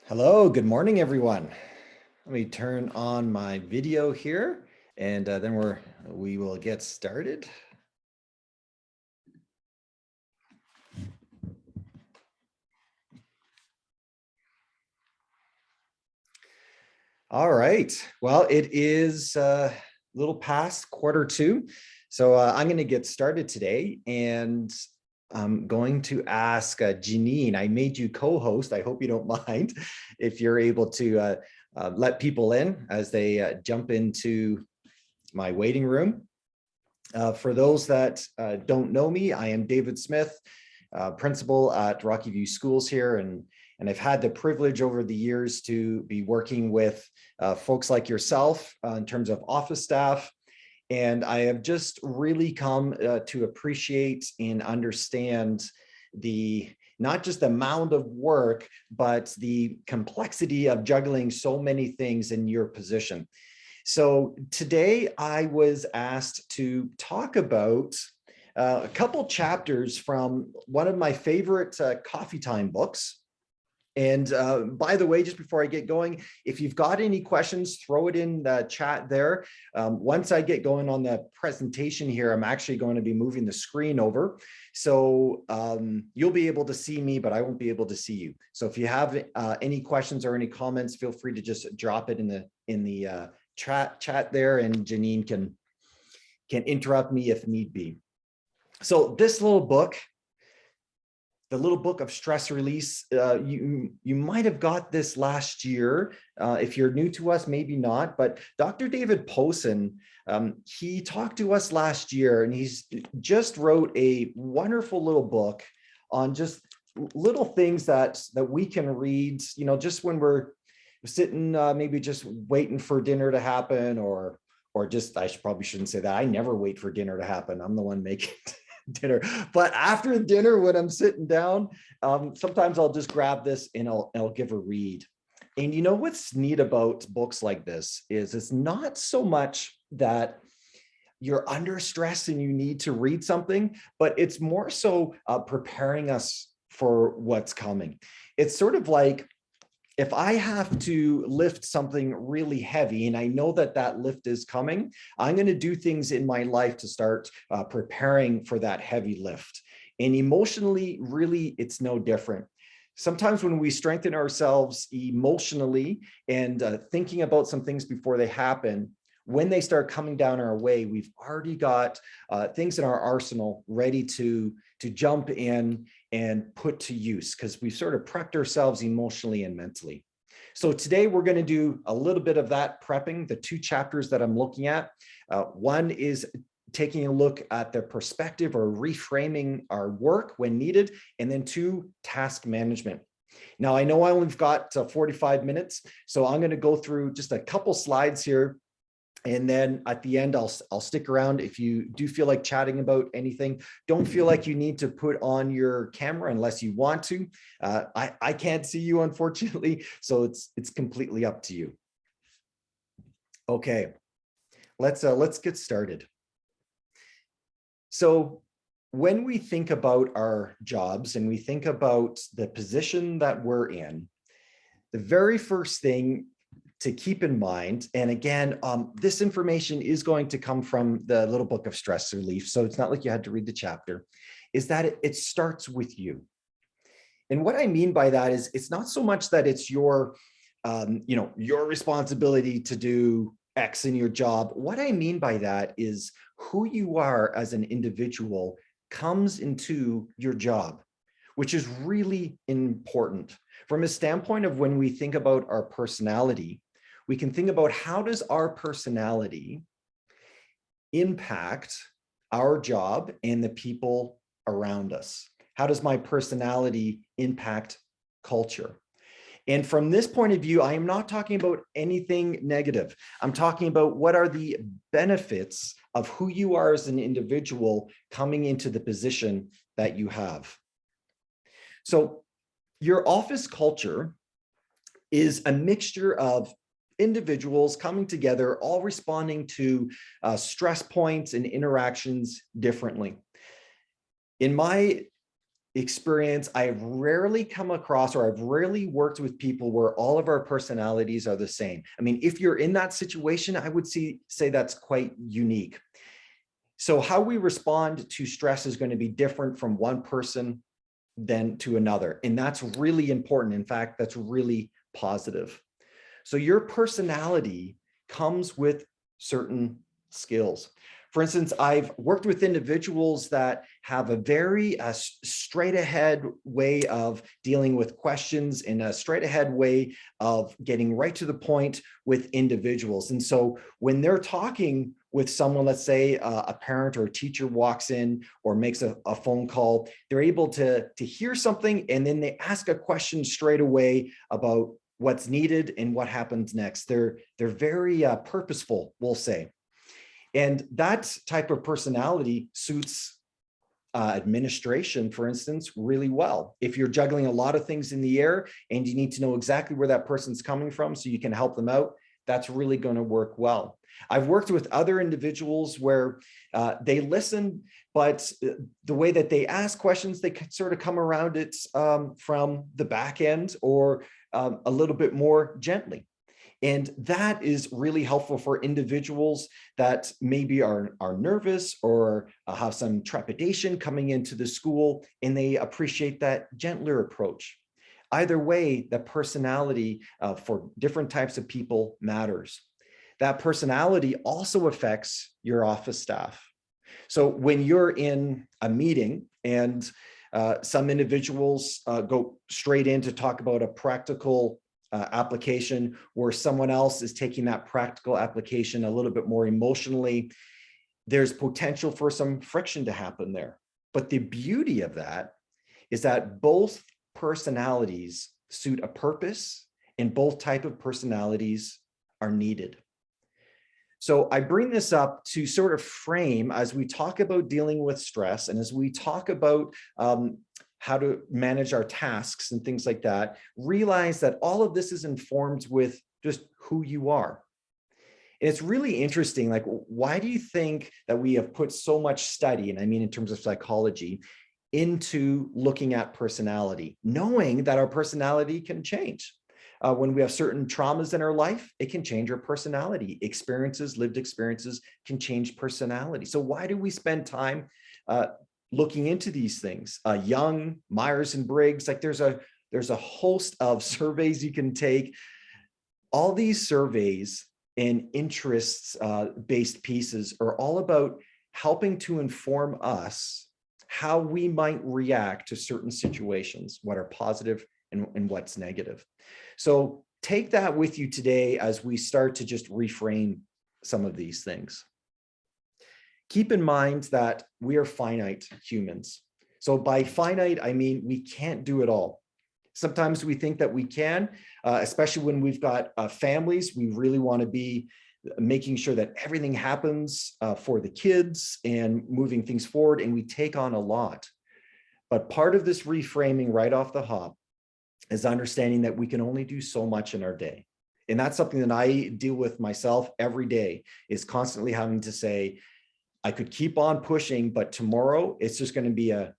Hello, good morning, everyone. Let me turn on my video here and then we will get started. All right. Well, it is a little past quarter 2. So I'm going to get started today and I'm going to ask Janine. I made you co-host. I hope you don't mind if you're able to let people in as they jump into my waiting room. For those that don't know me, I am David Smith, principal at Rocky View Schools here, and I've had the privilege over the years to be working with folks like yourself in terms of office staff. And I have just really come to appreciate and understand the not just the amount of work, but the complexity of juggling so many things in your position. So today I was asked to talk about a couple chapters from one of my favorite coffee time books. And by the way, just before I get going, if you've got any questions, throw it in the chat there. Once I get going on the presentation here, I'm actually going to be moving the screen over. So you'll be able to see me, but I won't be able to see you. So if you have any questions or any comments, feel free to just drop it in the chat there, and Janine can interrupt me if need be. So this little book, the little book of stress release, you might have got this last year. If you're new to us, maybe not, but Dr. David Posen, he talked to us last year, and he's just wrote a wonderful little book on just little things that we can read, just when we're sitting, maybe just waiting for dinner to happen, or just, probably shouldn't say that. I never wait for dinner to happen. I'm the one making dinner. But after dinner, when I'm sitting down, sometimes I'll just grab this and I'll give a read. And you know what's neat about books like this is it's not so much that you're under stress and you need to read something, but it's more so preparing us for what's coming. It's sort of like, if I have to lift something really heavy and I know that that lift is coming, I'm going to do things in my life to start preparing for that heavy lift. And emotionally, really, it's no different. Sometimes when we strengthen ourselves emotionally and thinking about some things before they happen, when they start coming down our way, we've already got things in our arsenal ready to jump in and put to use, because we've sort of prepped ourselves emotionally and mentally. So today we're going to do a little bit of that prepping. The two chapters that I'm looking at, one is taking a look at the perspective or reframing our work when needed, and then 2, task management. Now, I know I only got 45 minutes, so I'm going to go through just a couple slides here. And then at the end, I'll stick around. If you do feel like chatting about anything, don't feel like you need to put on your camera unless you want to. I can't see you, unfortunately, so it's completely up to you. Okay, let's get started. So when we think about our jobs and we think about the position that we're in, the very first thing to keep in mind, and again, this information is going to come from the little book of stress relief, so it's not like you had to read the chapter, is that it starts with you. And what I mean by that is it's not so much that it's your responsibility to do X in your job. What I mean by that is who you are as an individual comes into your job, which is really important. From a standpoint of when we think about our personality, we can think about how does our personality impact our job and the people around us? How does my personality impact culture? And from this point of view, I am not talking about anything negative. I'm talking about what are the benefits of who you are as an individual coming into the position that you have. So your office culture is a mixture of individuals coming together, all responding to stress points and interactions differently. In my experience, I've rarely come across, or I've rarely worked with people where all of our personalities are the same. I mean, if you're in that situation, I would say that's quite unique. So how we respond to stress is going to be different from one person than to another. And that's really important. In fact, that's really positive. So your personality comes with certain skills. For instance, I've worked with individuals that have a very straight ahead way of dealing with questions and a straight ahead way of getting right to the point with individuals. And so when they're talking with someone, let's say a parent or a teacher walks in or makes a phone call, they're able to hear something and then they ask a question straight away about what's needed and what happens next. They're very purposeful, we'll say. And that type of personality suits administration, for instance, really well. If you're juggling a lot of things in the air and you need to know exactly where that person's coming from so you can help them out, that's really going to work well. I've worked with other individuals where they listen, but the way that they ask questions, they sort of come around it from the back end or a little bit more gently. And that is really helpful for individuals that maybe are nervous or have some trepidation coming into the school, and they appreciate that gentler approach. Either way, the personality for different types of people matters. That personality also affects your office staff. So when you're in a meeting and some individuals go straight in to talk about a practical application, where someone else is taking that practical application a little bit more emotionally, there's potential for some friction to happen there. But the beauty of that is that both personalities suit a purpose and both type of personalities are needed. So I bring this up to sort of frame as we talk about dealing with stress and as we talk about how to manage our tasks and things like that, realize that all of this is informed with just who you are. And it's really interesting, like, why do you think that we have put so much study, and I mean in terms of psychology, into looking at personality, knowing that our personality can change? When we have certain traumas in our life, it can change our personality. Lived experiences can change personality. So why do we spend time looking into these things? Young, Myers and Briggs, like there's a host of surveys you can take. All these surveys and interests based pieces are all about helping to inform us how we might react to certain situations, what are positive and what's negative. So take that with you today as we start to just reframe some of these things. Keep in mind that we are finite humans. So by finite, I mean we can't do it all. Sometimes we think that we can, especially when we've got families. We really want to be making sure that everything happens for the kids and moving things forward, and we take on a lot. But part of this reframing right off the hop is understanding that we can only do so much in our day. And that's something that I deal with myself every day, is constantly having to say, I could keep on pushing, but tomorrow it's just going to be a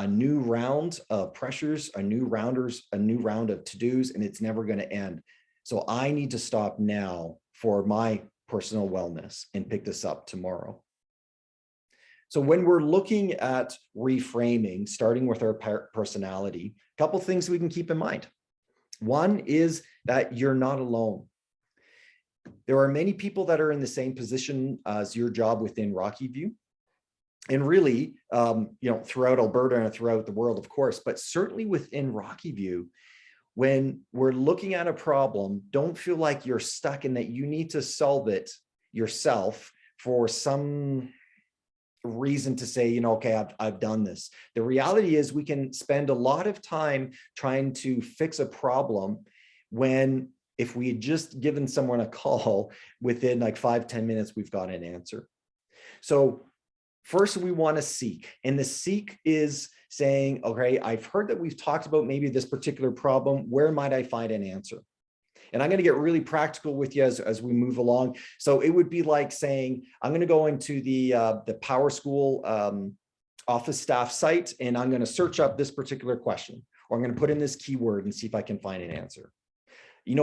new round of pressures, a new round of to-dos, and it's never going to end. So I need to stop now for my personal wellness and pick this up tomorrow. So when we're looking at reframing, starting with our personality, a couple things we can keep in mind. One is that you're not alone. There are many people that are in the same position as your job within Rocky View. And really, throughout Alberta and throughout the world, of course, but certainly within Rocky View, when we're looking at a problem, don't feel like you're stuck in that you need to solve it yourself for some reason to say, okay, I've done this. The reality is we can spend a lot of time trying to fix a problem when, if we had just given someone a call, within like 5-10 minutes, we've got an answer. So first we want to seek, and the seek is saying, okay, I've heard that we've talked about maybe this particular problem. Where might I find an answer? And I'm going to get really practical with you as we move along. So it would be like saying, I'm going to go into the Power School office staff site, and I'm going to search up this particular question, or I'm going to put in this keyword and see if I can find an answer.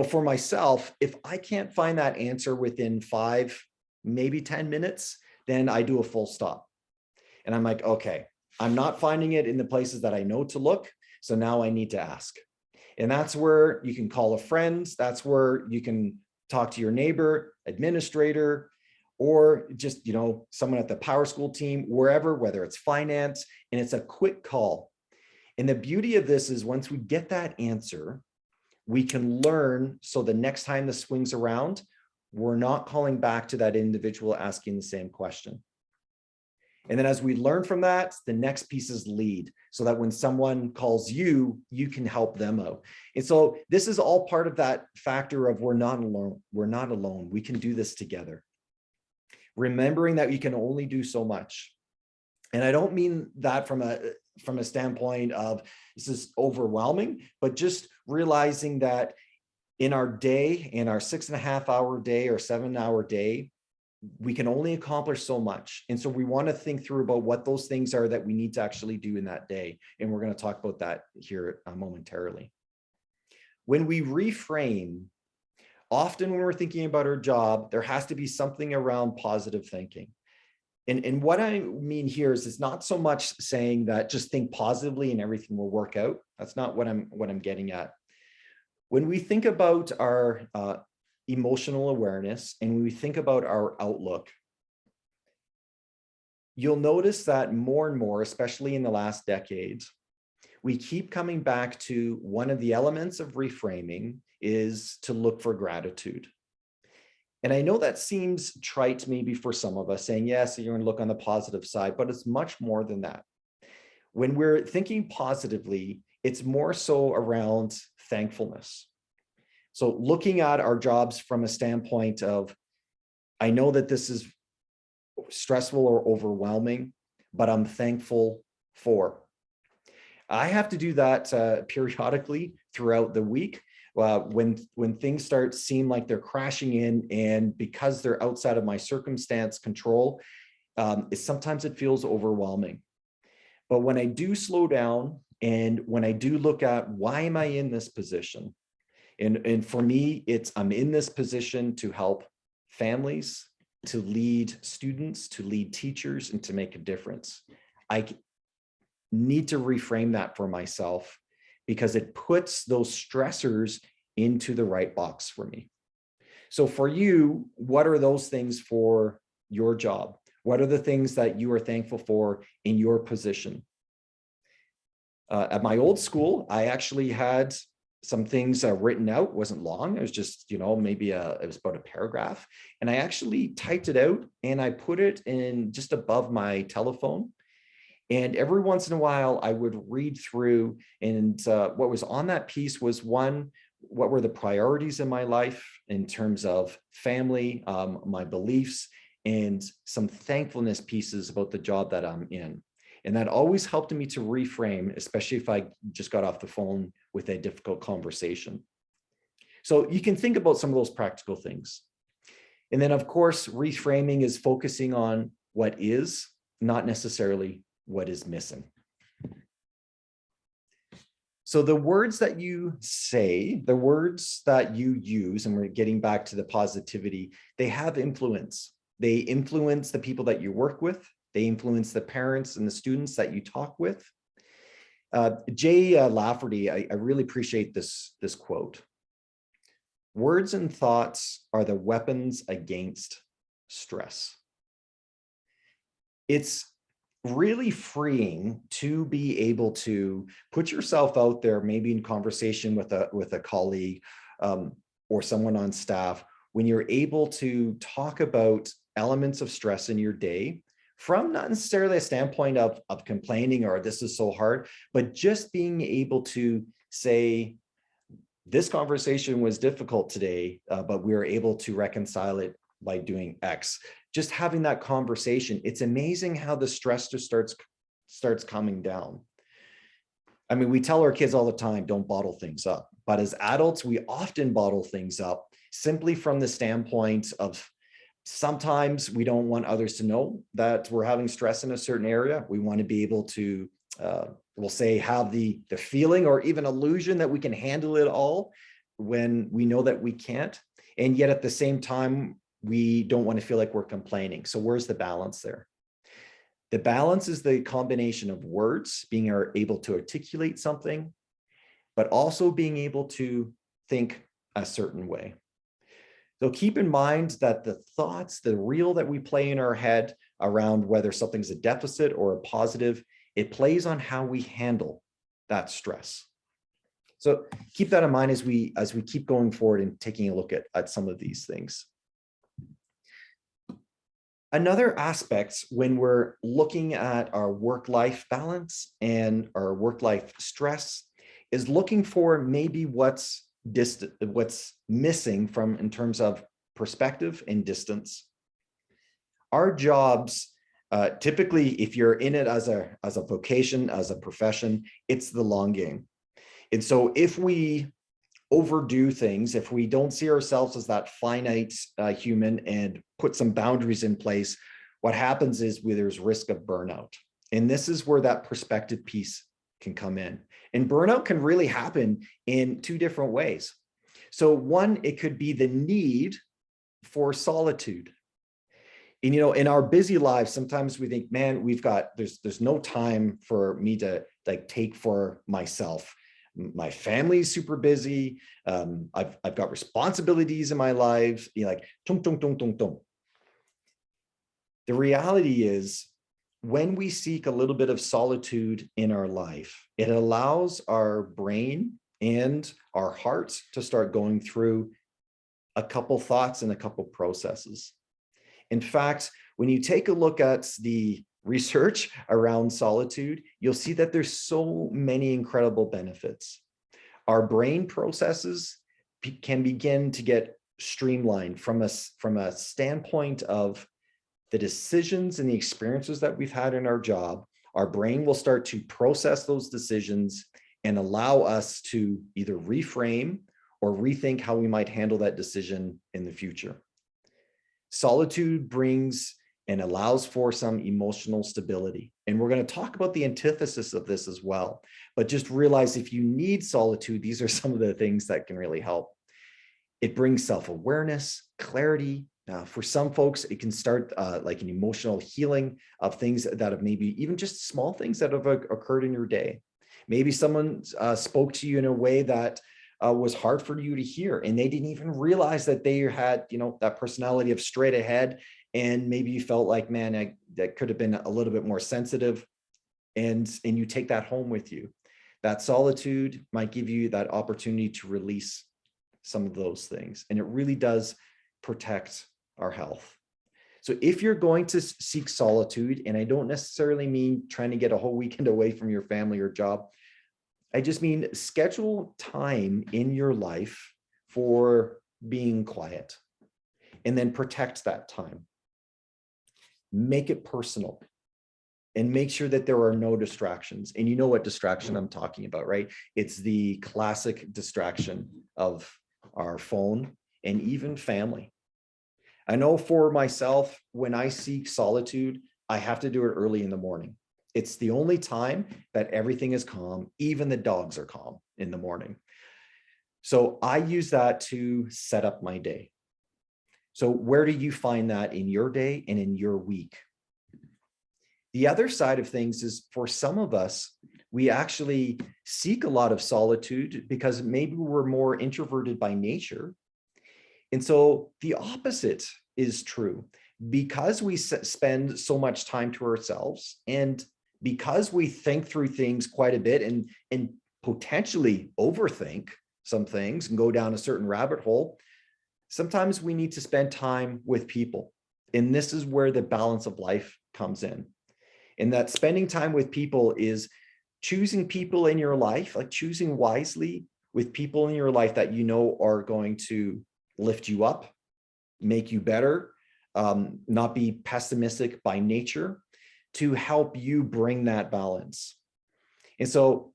For myself, if I can't find that answer within 5, maybe 10 minutes, then I do a full stop. And I'm like, okay, I'm not finding it in the places that I know to look. So now I need to ask. And that's where you can call a friend. That's where you can talk to your neighbor, administrator, or just, someone at the PowerSchool team, wherever, whether it's finance, and it's a quick call. And the beauty of this is once we get that answer, we can learn. So the next time this swings around, we're not calling back to that individual asking the same question. And then as we learn from that, the next piece is lead, so that when someone calls you, you can help them out. And so this is all part of that factor of we're not alone. We're not alone. We can do this together. Remembering that you can only do so much. And I don't mean that from a standpoint of this is overwhelming, but just realizing that in our day, in our 6.5-hour day or 7-hour day, we can only accomplish so much. And so we want to think through about what those things are that we need to actually do in that day. And we're going to talk about that here momentarily. When we reframe, often when we're thinking about our job, there has to be something around positive thinking. And what I mean here is it's not so much saying that just think positively and everything will work out. That's not what I'm getting at. When we think about our emotional awareness and when we think about our outlook, you'll notice that more and more, especially in the last decade, we keep coming back to one of the elements of reframing is to look for gratitude. And I know that seems trite maybe for some of us, saying, yes, you're going to look on the positive side, but it's much more than that. When we're thinking positively, it's more so around thankfulness. So looking at our jobs from a standpoint of, I know that this is stressful or overwhelming, but I'm thankful for. I have to do that periodically throughout the week. When things start to seem like they're crashing in, and because they're outside of my circumstance control, sometimes it feels overwhelming. But when I do slow down and when I do look at why am I in this position? And for me, I'm in this position to help families, to lead students, to lead teachers, and to make a difference. I need to reframe that for myself because it puts those stressors into the right box for me. So for you, what are those things for your job? What are the things that you are thankful for in your position? At my old school, I actually had some things written out. It wasn't long. It was just, maybe it was about a paragraph. And I actually typed it out and I put it in just above my telephone. And every once in a while, I would read through, and what was on that piece was one, what were the priorities in my life in terms of family, my beliefs, and some thankfulness pieces about the job that I'm in. And that always helped me to reframe, especially if I just got off the phone with a difficult conversation. So you can think about some of those practical things. And then, of course, reframing is focusing on what is, not necessarily what is missing. So the words that you say, the words that you use, and we're getting back to the positivity, they have influence. They influence the people that you work with. They influence the parents and the students that you talk with. Jay Lafferty, I really appreciate this quote. Words and thoughts are the weapons against stress. It's really freeing to be able to put yourself out there, maybe in conversation with a colleague or someone on staff, when you're able to talk about elements of stress in your day from not necessarily a standpoint of complaining or this is so hard, but just being able to say, this conversation was difficult today, but we were able to reconcile it by doing X. Just having that conversation, it's amazing how the stress just starts coming down. I mean, we tell our kids all the time, don't bottle things up. But as adults, we often bottle things up simply from the standpoint of Sometimes we don't want others to know that we're having stress in a certain area. We want to be able to, we'll say, have the feeling or even illusion that we can handle it all when we know that we can't. And yet at the same time, we don't want to feel like we're complaining. So where's the balance there? The balance is the combination of words, being able to articulate something, but also being able to think a certain way. So keep in mind that the thoughts, the reel that we play in our head around whether something's a deficit or a positive, it plays on how we handle that stress. So keep that in mind as we keep going forward and taking a look at some of these things. Another aspect when we're looking at our work-life balance and our work-life stress is looking for maybe what's missing from in terms of perspective and distance. Our jobs, typically, if you're in it as a vocation, as a profession, it's the long game. And so if we overdo things, if we don't see ourselves as that finite human and put some boundaries in place, what happens is there's risk of burnout. And this is where that perspective piece can come in. And burnout can really happen in two different ways. So one, it could be the need for solitude. And, in our busy lives, sometimes we think, man, there's no time for me to take for myself. My family's super busy. I've got responsibilities in my life. Tung, tung, tung, tung, tung. The reality is, when we seek a little bit of solitude in our life, it allows our brain and our hearts to start going through a couple thoughts and a couple processes. In fact, when you take a look at the research around solitude, you'll see that there's so many incredible benefits. Our brain processes can begin to get streamlined from a standpoint of the decisions and the experiences that we've had in our job. Our brain will start to process those decisions and allow us to either reframe or rethink how we might handle that decision in the future. Solitude brings and allows for some emotional stability. And we're going to talk about the antithesis of this as well. But just realize, if you need solitude, these are some of the things that can really help. It brings self-awareness, clarity. For some folks, it can start like an emotional healing of things that have maybe even just small things that have occurred in your day. Maybe someone spoke to you in a way that was hard for you to hear, and they didn't even realize that they had, that personality of straight ahead. And maybe you felt like, man, that could have been a little bit more sensitive, and you take that home with you. That solitude might give you that opportunity to release some of those things. And it really does protect our health. So if you're going to seek solitude, and I don't necessarily mean trying to get a whole weekend away from your family or job, I just mean schedule time in your life for being quiet, and then protect that time. Make it personal, and make sure that there are no distractions. And you know what distraction I'm talking about, right? It's the classic distraction of our phone and even family. I know for myself, when I seek solitude, I have to do it early in the morning. It's the only time that everything is calm. Even the dogs are calm in the morning. So I use that to set up my day. So where do you find that in your day and in your week? The other side of things is, for some of us, we actually seek a lot of solitude because maybe we're more introverted by nature. And so the opposite is true. Because we spend so much time to ourselves, and because we think through things quite a bit and potentially overthink some things and go down a certain rabbit hole, sometimes we need to spend time with people. And this is where the balance of life comes in. And that spending time with people is choosing people in your life, like choosing wisely with people in your life that you know are going to lift you up, make you better, not be pessimistic by nature, to help you bring that balance. And so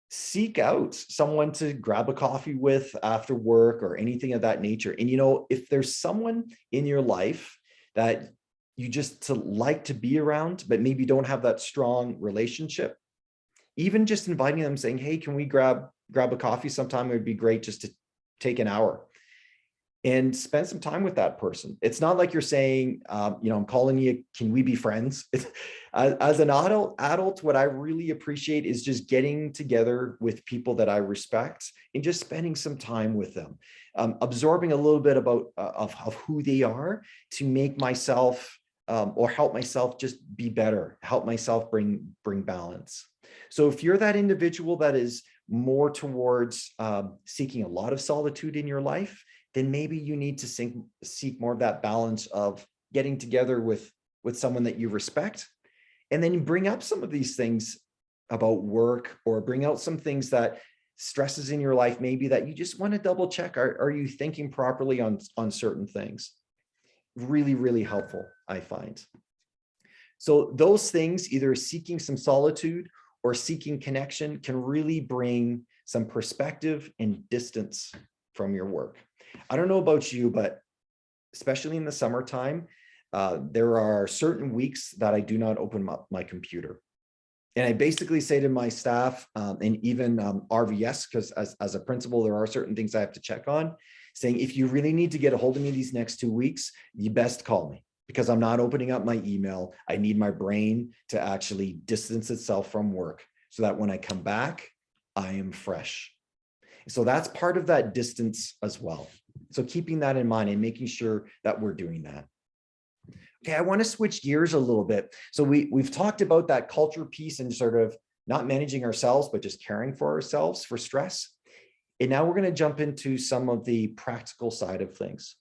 seek out someone to grab a coffee with after work or anything of that nature. And if there's someone in your life that you just to like to be around, but maybe don't have that strong relationship, even just inviting them, saying, hey, can we grab a coffee sometime? It would be great just to take an hour and spend some time with that person. It's not like you're saying, I'm calling you, can we be friends? As an adult, what I really appreciate is just getting together with people that I respect and just spending some time with them, absorbing a little bit about of who they are to make myself or help myself just be better, help myself bring balance. So if you're that individual that is more towards seeking a lot of solitude in your life, then maybe you need to seek more of that balance of getting together with someone that you respect, and then you bring up some of these things about work, or bring out some things that stresses in your life, maybe that you just want to double check. Are you thinking properly on certain things? Really, really helpful, I find. So those things, either seeking some solitude or seeking connection, can really bring some perspective and distance from your work. I don't know about you, but especially in the summertime, there are certain weeks that I do not open up my computer. And I basically say to my staff, and even RVS, because as a principal, there are certain things I have to check on, saying, if you really need to get a hold of me these next 2 weeks, you best call me, because I'm not opening up my email. I need my brain to actually distance itself from work so that when I come back, I am fresh. So that's part of that distance as well. So keeping that in mind and making sure that we're doing that. Okay, I want to switch gears a little bit. So we've talked about that culture piece and sort of not managing ourselves, but just caring for ourselves for stress. And now we're going to jump into some of the practical side of things.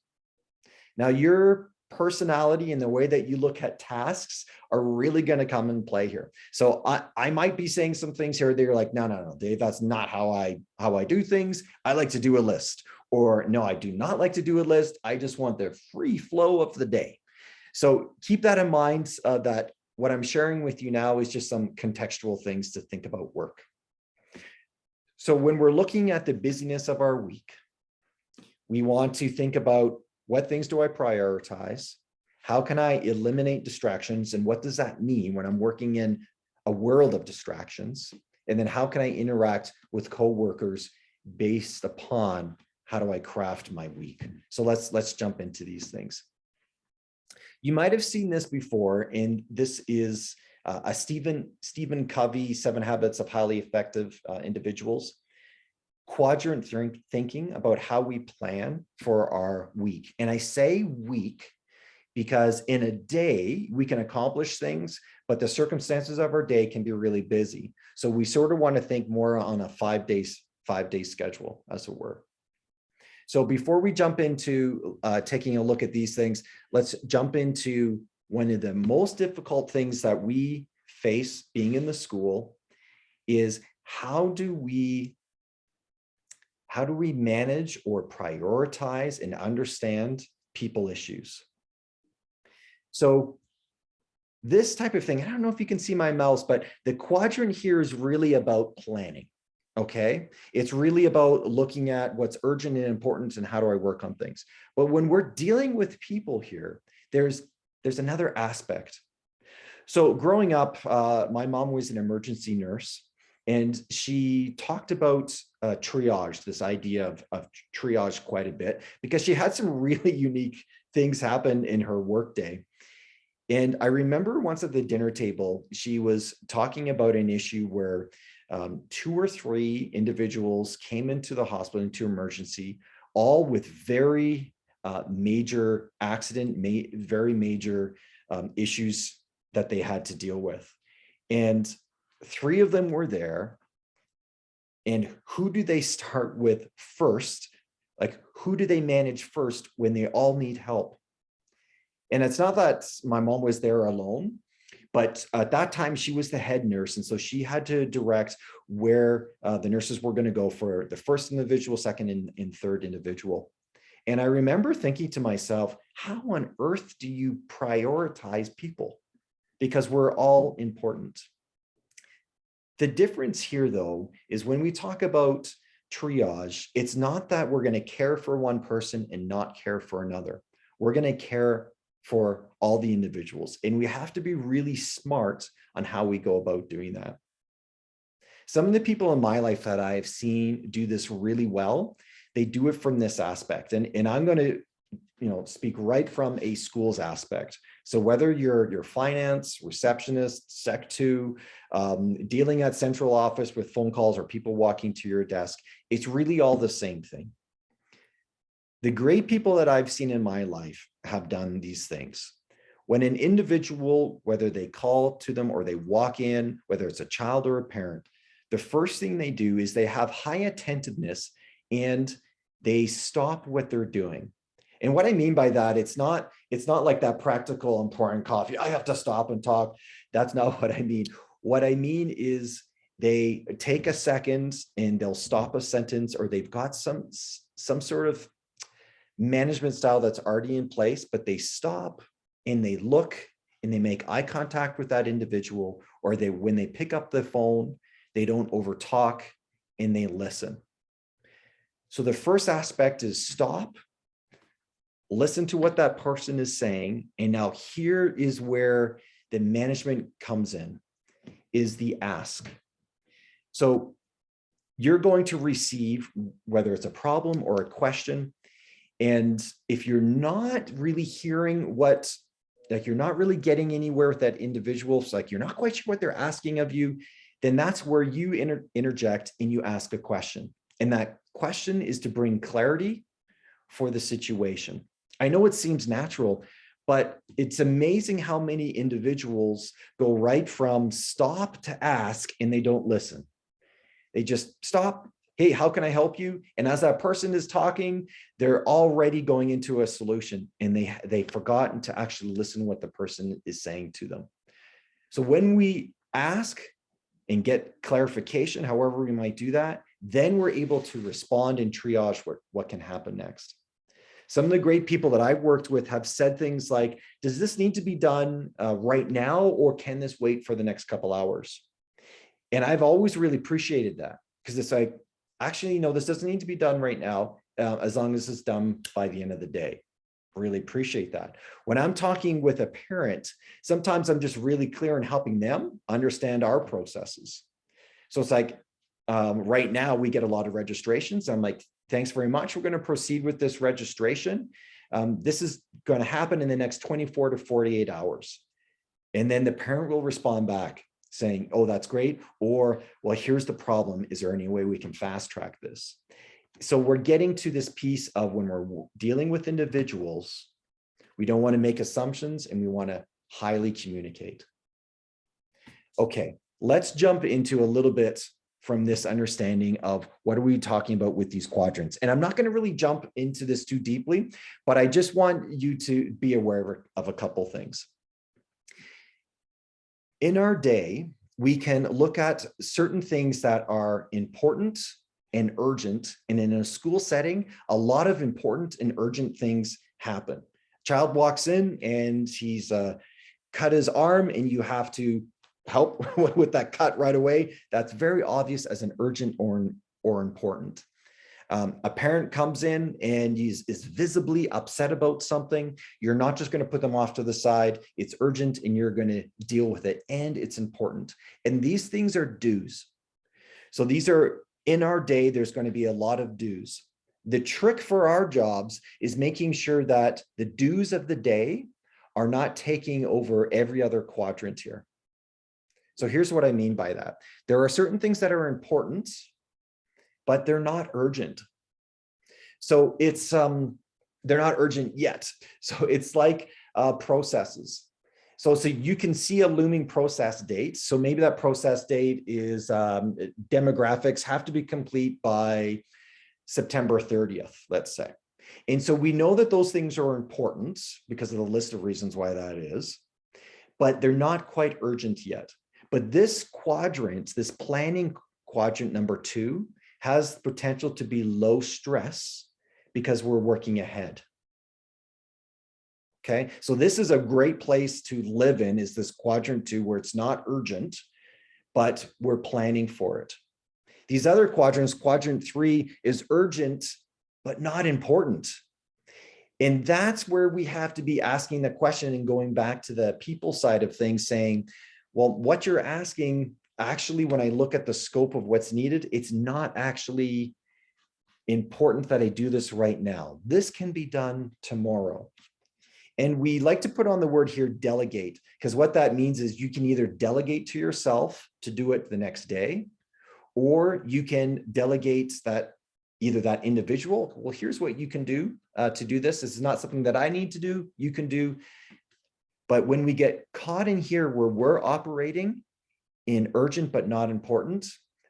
Now, your personality and the way that you look at tasks are really going to come in play here. So I might be saying some things here that you're like, no, Dave, that's not how I do things. I like to do a list. Or no, I do not like to do a list. I just want the free flow of the day. So keep that in mind, that what I'm sharing with you now is just some contextual things to think about work. So when we're looking at the busyness of our week, we want to think about, what things do I prioritize? How can I eliminate distractions? And what does that mean when I'm working in a world of distractions? And then how can I interact with coworkers based upon how do I craft my week? So let's jump into these things. You might have seen this before, and this is a Stephen Covey, 7 Habits of Highly Effective Individuals. Quadrant thinking about how we plan for our week. And I say week because in a day we can accomplish things, but the circumstances of our day can be really busy. So we sort of want to think more on a 5-day schedule, as it were. So before we jump into taking a look at these things, let's jump into one of the most difficult things that we face being in the school is how do we manage or prioritize and understand people issues? So this type of thing, I don't know if you can see my mouse, but the quadrant here is really about planning. Okay, it's really about looking at what's urgent and important and how do I work on things. But when we're dealing with people here, there's another aspect. So growing up, my mom was an emergency nurse, and she talked about triage, this idea of triage quite a bit, because she had some really unique things happen in her workday. And I remember once at the dinner table, she was talking about an issue where 2 or 3 individuals came into the hospital, into emergency, all with very major accident, very major issues that they had to deal with. And 3 of them were there. And who do they start with first? Like, who do they manage first when they all need help? And it's not that my mom was there alone, but at that time she was the head nurse. And so she had to direct where the nurses were going to go for the first individual, second and third individual. And I remember thinking to myself, how on earth do you prioritize people? Because we're all important. The difference here, though, is when we talk about triage, it's not that we're going to care for one person and not care for another. We're going to care for all the individuals. And we have to be really smart on how we go about doing that. Some of the people in my life that I've seen do this really well, they do it from this aspect. And I'm going to speak right from a school's aspect. So whether you're finance, receptionist, sec two, dealing at central office with phone calls or people walking to your desk, it's really all the same thing. The great people that I've seen in my life have done these things. When an individual, whether they call to them or they walk in, whether it's a child or a parent, the first thing they do is they have high attentiveness and they stop what they're doing. And what I mean by that, it's not like that practical and pouring coffee, I have to stop and talk. That's not what I mean. What I mean is they take a second and they'll stop a sentence, or they've got some sort of management style that's already in place, but they stop and they look and they make eye contact with that individual, or when they pick up the phone, they don't over talk and they listen. So the first aspect is stop, listen to what that person is saying. And now here is where the management comes in, is the ask. So you're going to receive, whether it's a problem or a question, and if you're not really hearing you're not really getting anywhere with that individual, so you're not quite sure what they're asking of you, then that's where you interject and you ask a question. And that question is to bring clarity for the situation. I know it seems natural, but it's amazing how many individuals go right from stop to ask and they don't listen. They just stop. Hey, how can I help you? And as that person is talking, they're already going into a solution, and they've forgotten to actually listen to what the person is saying to them. So when we ask and get clarification, however we might do that, then we're able to respond and triage what can happen next. Some of the great people that I've worked with have said things like, does this need to be done right now, or can this wait for the next couple hours? And I've always really appreciated that, because it's like, actually, no, this doesn't need to be done right now, as long as it's done by the end of the day. Really appreciate that. When I'm talking with a parent, sometimes I'm just really clear in helping them understand our processes. So it's like, right now we get a lot of registrations. I'm like, thanks very much. We're going to proceed with this registration. This is going to happen in the next 24 to 48 hours. And then the parent will respond back saying, oh, that's great. Or, well, here's the problem. Is there any way we can fast track this? So we're getting to this piece of, when we're dealing with individuals, we don't want to make assumptions and we want to highly communicate. Okay, let's jump into a little bit from this understanding of what are we talking about with these quadrants. And I'm not going to really jump into this too deeply, but I just want you to be aware of a couple things. In our day, we can look at certain things that are important and urgent. And in a school setting, a lot of important and urgent things happen. Child walks in and he's cut his arm, and you have to help with that cut right away. That's very obvious as an urgent or important. A parent comes in and is visibly upset about something. You're not just going to put them off to the side. It's urgent and you're going to deal with it, and it's important. And these things are dues. So these are, in our day, there's going to be a lot of dues. The trick for our jobs is making sure that the dues of the day are not taking over every other quadrant here. So here's what I mean by that. There are certain things that are important, but they're not urgent. So it's, they're not urgent yet. So it's like processes. So you can see a looming process date. So maybe that process date is demographics have to be complete by September 30th, let's say. And so we know that those things are important because of the list of reasons why that is, but they're not quite urgent yet. But this quadrant, this planning quadrant number 2, has potential to be low stress because we're working ahead. Okay, so this is a great place to live in, is this quadrant 2, where it's not urgent, but we're planning for it. These other quadrants, quadrant 3 is urgent, but not important. And that's where we have to be asking the question and going back to the people side of things, saying, well, what you're asking, actually, when I look at the scope of what's needed, it's not actually important that I do this right now. This can be done tomorrow. And we like to put on the word here, delegate, because what that means is you can either delegate to yourself to do it the next day, or you can delegate that either that individual, well, here's what you can do to do this. This is not something that I need to do, you can do. But when we get caught in here where we're operating in urgent but not important,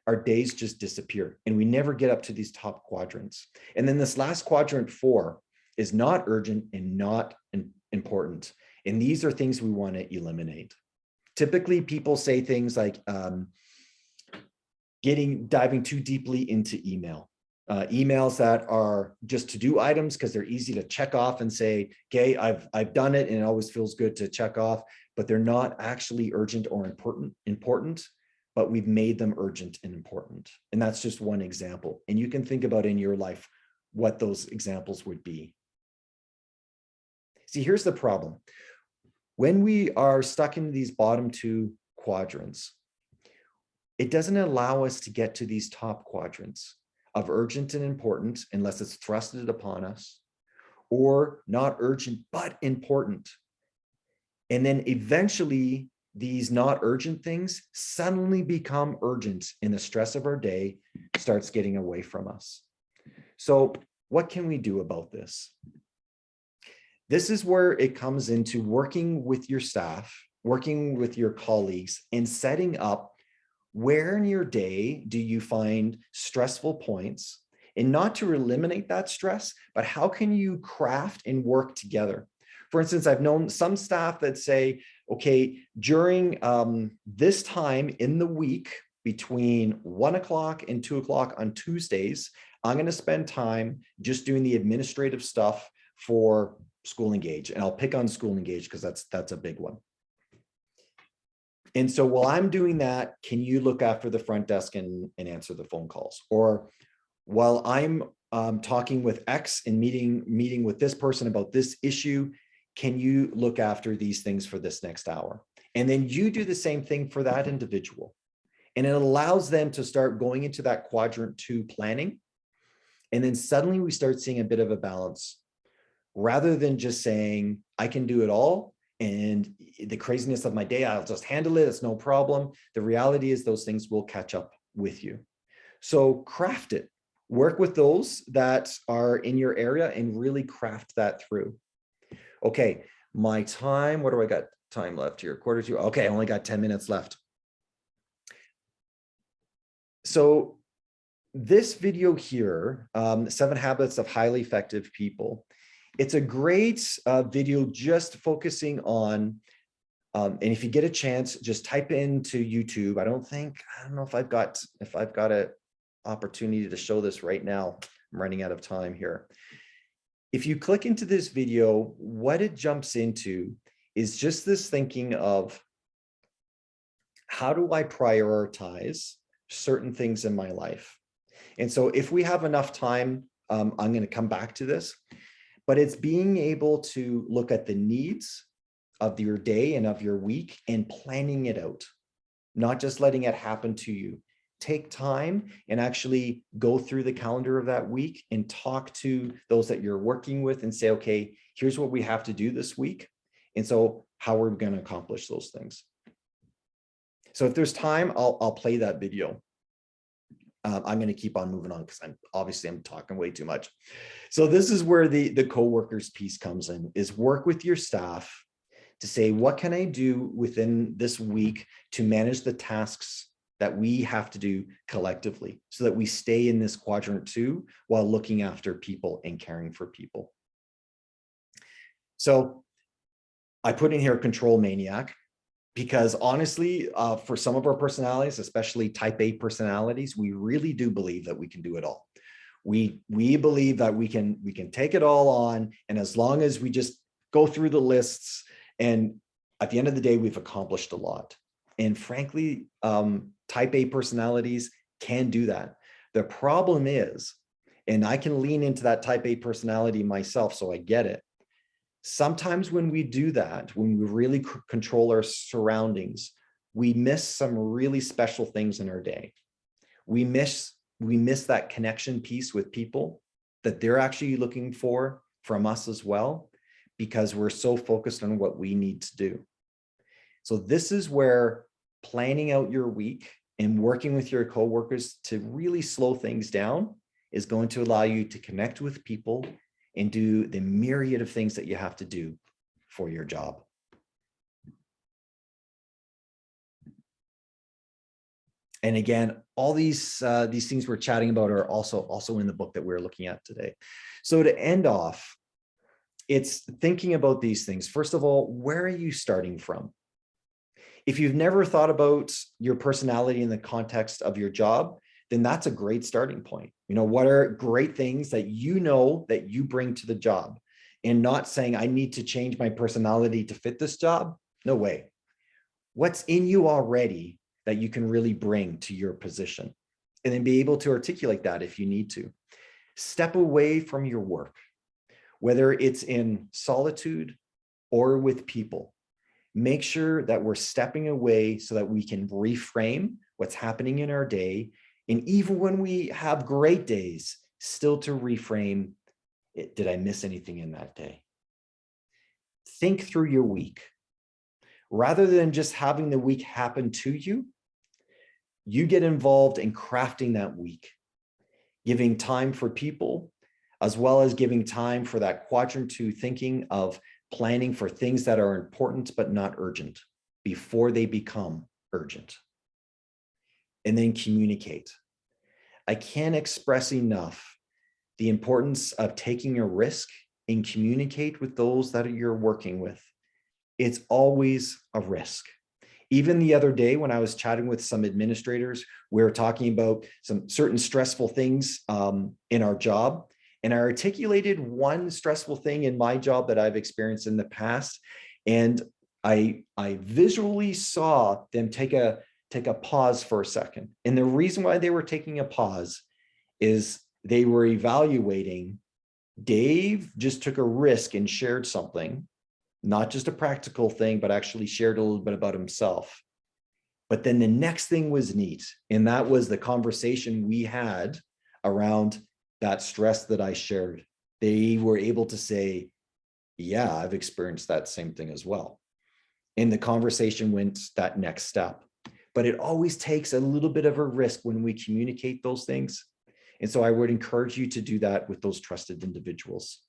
our days just disappear and we never get up to these top quadrants. And then this last quadrant 4 is not urgent and not important. And these are things we want to eliminate. Typically, people say things like diving too deeply into email. Emails that are just to-do items because they're easy to check off and say, okay, I've done it, and it always feels good to check off, but they're not actually urgent or important, but we've made them urgent and important. And that's just one example. And you can think about in your life what those examples would be. See, here's the problem. When we are stuck in these bottom 2 quadrants, it doesn't allow us to get to these top quadrants of urgent and important unless it's thrusted upon us, or not urgent but important. And then eventually these not urgent things suddenly become urgent, and the stress of our day starts getting away from us. So what can we do about this? This is where it comes into working with your staff, working with your colleagues, and setting up where in your day do you find stressful points, and not to eliminate that stress, but how can you craft and work together? For instance, I've known some staff that say, okay, during this time in the week between 1 o'clock and 2 o'clock on Tuesdays, I'm going to spend time just doing the administrative stuff for School Engage. And I'll pick on School Engage because that's a big one. And so while I'm doing that, can you look after the front desk and answer the phone calls? Or while I'm talking with X and meeting with this person about this issue, can you look after these things for this next hour? And then you do the same thing for that individual. And it allows them to start going into that quadrant 2 planning. And then suddenly we start seeing a bit of a balance, rather than just saying, I can do it all, and the craziness of my day, I'll just handle it, it's no problem. The reality is those things will catch up with you. So craft it, work with those that are in your area and really craft that through. Okay, my time, what do I got time left here? 1:45. Okay, I only got 10 minutes left. So this video here, 7 Habits of Highly Effective People, it's a great video just focusing on, and if you get a chance, just type into YouTube. I don't know if I've got an opportunity to show this right now. I'm running out of time here. If you click into this video, what it jumps into is just this thinking of, how do I prioritize certain things in my life? And so if we have enough time, I'm going to come back to this. But it's being able to look at the needs of your day and of your week and planning it out, not just letting it happen to you. Take time and actually go through the calendar of that week and talk to those that you're working with and say, okay, here's what we have to do this week. And so how are we going to accomplish those things? So if there's time, I'll play that video. I'm going to keep on moving on because I'm talking way too much. So this is where the coworkers piece comes in, is work with your staff to say, what can I do within this week to manage the tasks that we have to do collectively so that we stay in this quadrant 2 while looking after people and caring for people. So I put in here control maniac, because honestly, for some of our personalities, especially type A personalities, we really do believe that we can do it all. We believe that we can take it all on, and as long as we just go through the lists, and at the end of the day, we've accomplished a lot. And frankly, type A personalities can do that. The problem is And I can lean into that type A personality myself, so I get it. Sometimes when we do that, when we really control our surroundings, we miss some really special things in our day. We miss that connection piece with people that they're actually looking for from us as well, because we're so focused on what we need to do. So this is where planning out your week and working with your coworkers to really slow things down is going to allow you to connect with people and do the myriad of things that you have to do for your job. And again, all these things we're chatting about are also in the book that we're looking at today. So to end off, it's thinking about these things. First of all, where are you starting from? If you've never thought about your personality in the context of your job, then that's a great starting point. You know, what are great things that you know that you bring to the job, and not saying I need to change my personality to fit this job? No way. What's in you already that you can really bring to your position, and then be able to articulate that if you need to. Step away from your work, whether it's in solitude or with people. Make sure that we're stepping away so that we can reframe what's happening in our day. And even when we have great days, still to reframe it. Did I miss anything in that day? Think through your week. Rather than just having the week happen to you, you get involved in crafting that week, giving time for people, as well as giving time for that quadrant 2 thinking of planning for things that are important but not urgent before they become urgent. And then communicate. I can't express enough the importance of taking a risk and communicate with those that you're working with. It's always a risk. Even the other day when I was chatting with some administrators, we were talking about some certain stressful things in our job. And I articulated one stressful thing in my job that I've experienced in the past. And I visually saw them take a pause for a second. And the reason why they were taking a pause is they were evaluating, Dave just took a risk and shared something, not just a practical thing, but actually shared a little bit about himself. But then the next thing was neat. And that was the conversation we had around that stress that I shared. They were able to say, yeah, I've experienced that same thing as well. And the conversation went that next step. But it always takes a little bit of a risk when we communicate those things. And so I would encourage you to do that with those trusted individuals.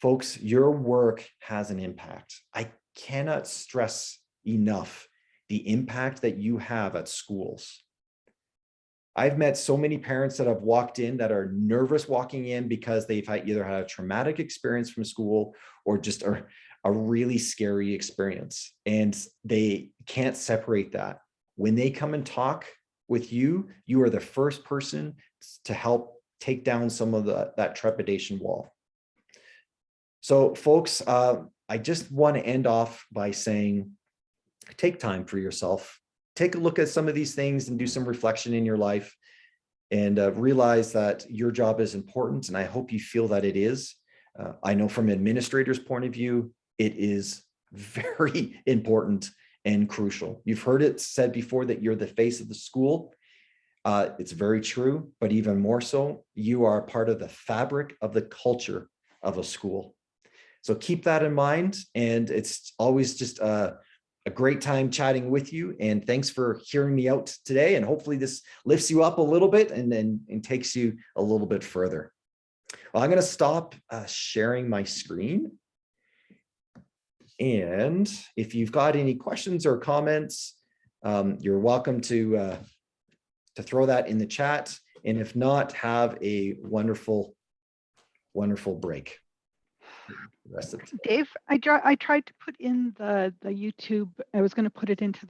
Folks, your work has an impact. I cannot stress enough the impact that you have at schools. I've met so many parents that have walked in that are nervous walking in because they've either had a traumatic experience from school or just a really scary experience, and they can't separate that. When they come and talk with you, you are the first person to help take down some of that trepidation wall. So folks, I just want to end off by saying, take time for yourself. Take a look at some of these things and do some reflection in your life, and realize that your job is important. And I hope you feel that it is. I know from an administrator's point of view, it is very important and crucial. You've heard it said before that you're the face of the school. It's very true, but even more so, you are part of the fabric of the culture of a school. So keep that in mind. And it's always just a great time chatting with you. And thanks for hearing me out today. And hopefully this lifts you up a little bit and takes you a little bit further. Well, I'm going to stop sharing my screen. And if you've got any questions or comments, you're welcome to throw that in the chat. And if not, have a wonderful, wonderful break. Dave, I tried to put in the YouTube. I was going to put it into